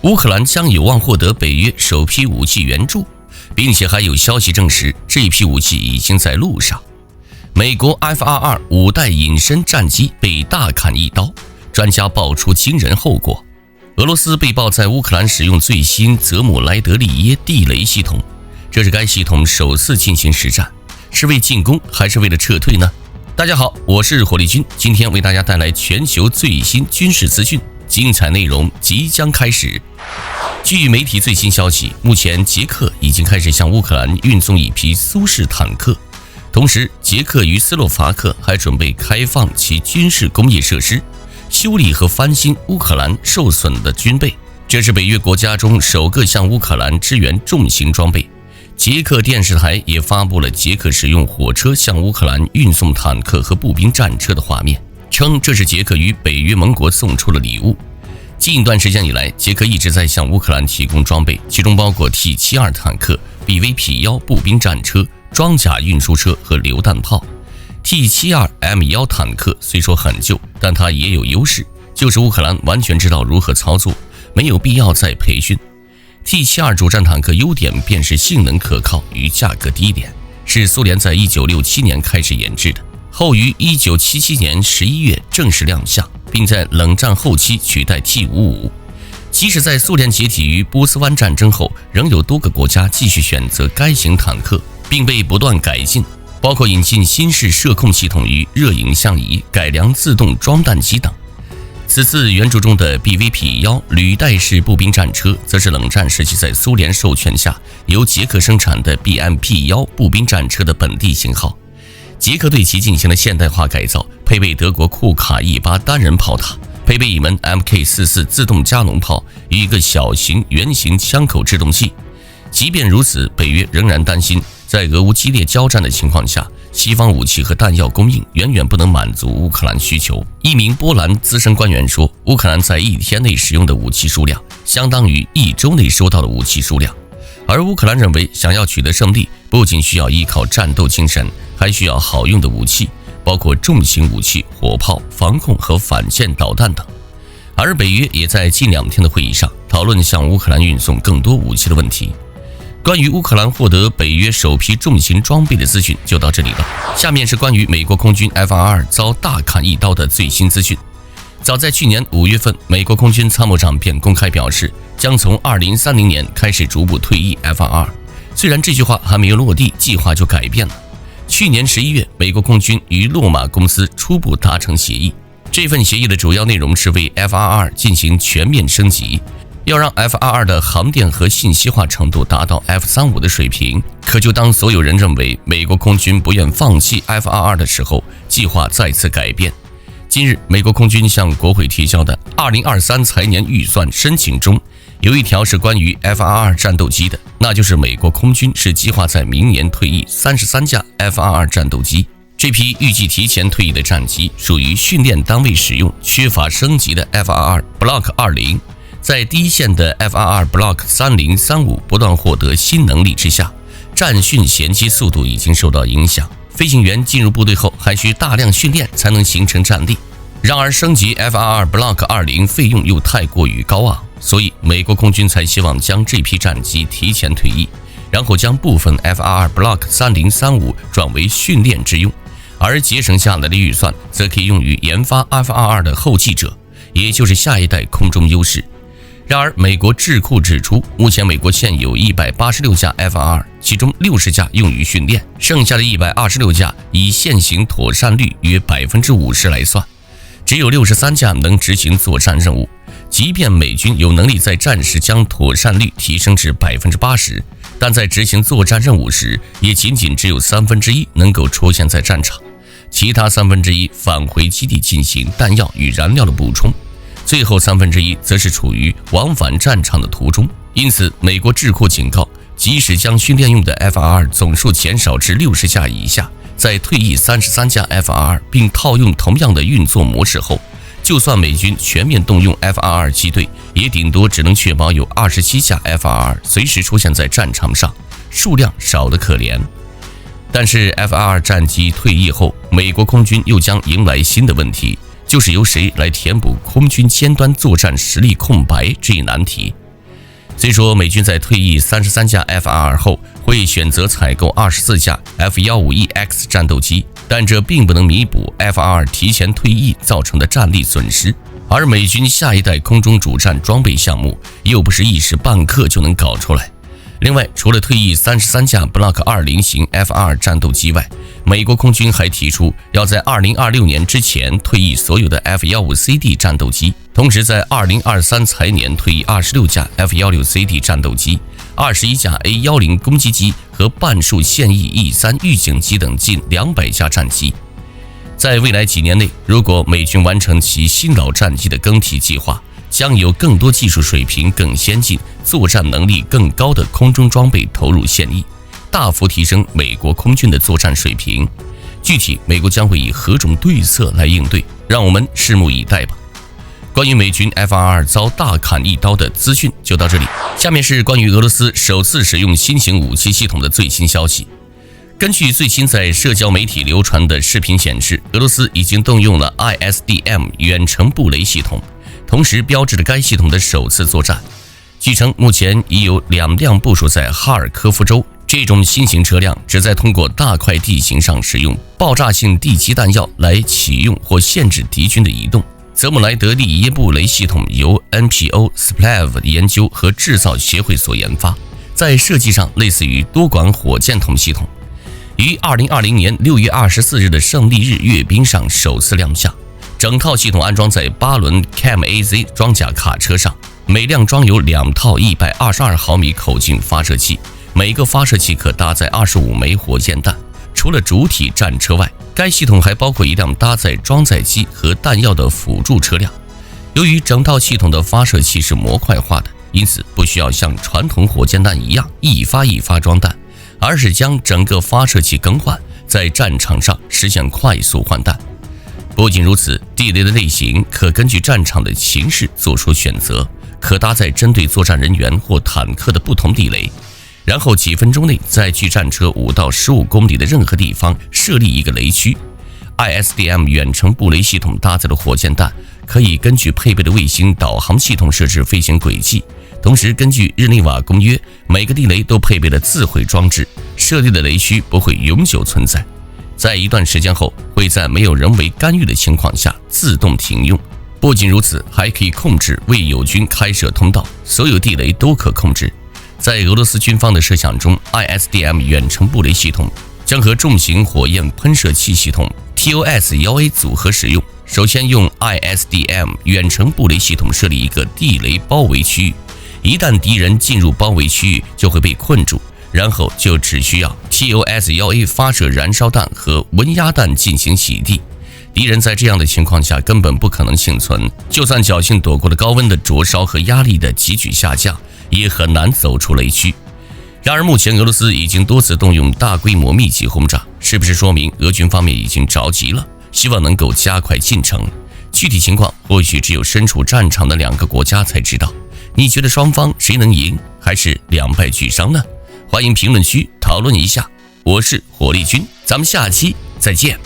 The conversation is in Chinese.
乌克兰将有望获得北约首批武器援助，并且还有消息证实这批武器已经在路上。美国 F-22 5代隐身战机被大砍一刀，专家爆出惊人后果。俄罗斯被曝在乌克兰使用最新泽姆莱德利耶地雷系统，这是该系统首次进行实战，是为进攻还是为了撤退呢？大家好，我是火力军，今天为大家带来全球最新军事资讯，精彩内容即将开始。据媒体最新消息，目前捷克已经开始向乌克兰运送一批苏式坦克，同时捷克与斯洛伐克还准备开放其军事工业设施，修理和翻新乌克兰受损的军备，这是北约国家中首个向乌克兰支援重型装备。捷克电视台也发布了捷克使用火车向乌克兰运送坦克和步兵战车的画面，称这是捷克与北约盟国送出的礼物。近一段时间以来，捷克一直在向乌克兰提供装备，其中包括 T-72 坦克、BVP-1 步兵战车、装甲运输车和榴弹炮。T-72M1 坦克虽说很旧，但它也有优势，就是乌克兰完全知道如何操作，没有必要再培训。T-72 主战坦克优点便是性能可靠与价格低廉，是苏联在1967年开始研制的，后于1977年11月正式亮相，并在冷战后期取代 T-55。即使在苏联解体与波斯湾战争后，仍有多个国家继续选择该型坦克，并被不断改进，包括引进新式射控系统与热影像仪、改良自动装弹机等。此次援助中的 BVP-1 履带式步兵战车，则是冷战时期在苏联授权下由捷克生产的 BMP-1 步兵战车的本地型号。捷克对其进行了现代化改造，配备德国库卡 E8 单人炮塔，配备一门 MK44 自动加农炮与一个小型圆形枪口制动器。即便如此，北约仍然担心在俄乌激烈交战的情况下，西方武器和弹药供应远远不能满足乌克兰需求。一名波兰资深官员说，乌克兰在1天内使用的武器数量相当于1周内收到的武器数量。而乌克兰认为，想要取得胜利，不仅需要依靠战斗精神，还需要好用的武器，包括重型武器、火炮、防空和反舰导弹等。而北约也在近2天的会议上讨论向乌克兰运送更多武器的问题。关于乌克兰获得北约首批重型装备的资讯就到这里了。下面是关于美国空军 F-22 遭大砍一刀的最新资讯。早在去年5月份，美国空军参谋长便公开表示，将从2030年开始逐步退役 F-22。虽然这句话还没有落地，计划就改变了。去年11月，美国空军与洛马公司初步达成协议，这份协议的主要内容是为 F-22 进行全面升级，要让 F-22 的航电和信息化程度达到 F-35 的水平。可就当所有人认为美国空军不愿放弃 F-22 的时候，计划再次改变。近日，美国空军向国会提交的2023财年预算申请中，有一条是关于 F-22 战斗机的，那就是美国空军是计划在明年退役33架 F-22 战斗机。这批预计提前退役的战机属于训练单位使用、缺乏升级的 F-22 Block 20。在第一线的 F-22 Block 3035不断获得新能力之下，战训衔接速度已经受到影响。飞行员进入部队后还需大量训练才能形成战力。然而升级 F-22 Block 20费用又太过于高昂，所以美国空军才希望将这批战机提前退役，然后将部分 F-22 Block 3035转为训练之用，而节省下来的预算则可以用于研发 F-22 的后继者，也就是下一代空中优势。然而，美国智库指出，目前美国现有186架 F-22，其中60架用于训练，剩下的126架以现行妥善率约 50% 来算，只有63架能执行作战任务。即便美军有能力在战时将妥善率提升至 80%， 但在执行作战任务时，也仅只有1/3能够出现在战场，其他1/3返回基地进行弹药与燃料的补充。最后1/3则是处于往返战场的途中。因此，美国智库警告，即使将训练用的 F-22 总数减少至60架以下，在退役33架 F-22 并套用同样的运作模式后，就算美军全面动用 F-22 机队，也顶多只能确保有27架 F-22 随时出现在战场上，数量少得可怜。但是 F-22 战机退役后，美国空军又将迎来新的问题，就是由谁来填补空军尖端作战实力空白这一难题。虽说美军在退役33架 F-22后会选择采购24架 F-151X 战斗机，但这并不能弥补 F-22提前退役造成的战力损失。而美军下一代空中主战装备项目又不是一时半刻就能搞出来。另外，除了退役33架 Block 20型 F-2 战斗机外，美国空军还提出要在2026年之前退役所有的 F-15CD 战斗机，同时在2023财年退役26架 F-16CD 战斗机、21架 A-10攻击机和半数现役 E-3 预警机等近200架战机。在未来几年内，如果美军完成其新老战机的更替计划，将有更多技术水平更先进、作战能力更高的空中装备投入现役，大幅提升美国空军的作战水平。具体美国将会以何种对策来应对，让我们拭目以待吧。关于美军 F-22 遭大砍一刀的资讯就到这里，下面是关于俄罗斯首次使用新型武器系统的最新消息。根据最新在社交媒体流传的视频显示，俄罗斯已经动用了 ISDM 远程布雷系统，同时标志着该系统的首次作战。据称，目前已有2辆部署在哈尔科夫州。这种新型车辆旨在通过大块地形上使用爆炸性地基弹药来启用或限制敌军的移动。泽姆莱德利耶布雷系统由 NPO Splav 研究和制造协会所研发，在设计上类似于多管火箭筒系统，于2020年6月24日的胜利日阅兵上首次亮相。整套系统安装在8轮 CAM-AZ 装甲卡车上，每辆装有2套122毫米口径发射器，每个发射器可搭载25枚火箭弹。除了主体战车外，该系统还包括一辆搭载装载机和弹药的辅助车辆。由于整套系统的发射器是模块化的，因此不需要像传统火箭弹一样一发一发装弹，而是将整个发射器更换，在战场上实现快速换弹。不仅如此，地雷的类型可根据战场的形势做出选择，可搭载针对作战人员或坦克的不同地雷，然后几分钟内在距战车5到15公里的任何地方设立一个雷区。ISDM 远程布雷系统搭载的火箭弹可以根据配备的卫星导航系统设置飞行轨迹，同时根据日内瓦公约，每个地雷都配备了自毁装置，设立的雷区不会永久存在，在一段时间后会在没有人为干预的情况下自动停用。不仅如此，还可以控制为友军开设通道，所有地雷都可控制。在俄罗斯军方的设想中， ISDM 远程布雷系统将和重型火焰喷射器系统 TOS-1A 组合使用。首先用 ISDM 远程布雷系统设立一个地雷包围区域，一旦敌人进入包围区域就会被困住，然后就只需要 TOS-1A 发射燃烧弹和温压弹进行洗地。敌人在这样的情况下根本不可能幸存，就算侥幸躲过了高温的灼烧和压力的急剧下降，也很难走出雷区。然而目前俄罗斯已经多次动用大规模密集轰炸，是不是说明俄军方面已经着急了，希望能够加快进程？具体情况或许只有身处战场的2个国家才知道。你觉得双方谁能赢，还是两败俱伤呢？欢迎评论区讨论一下。我是火力军，咱们下期再见。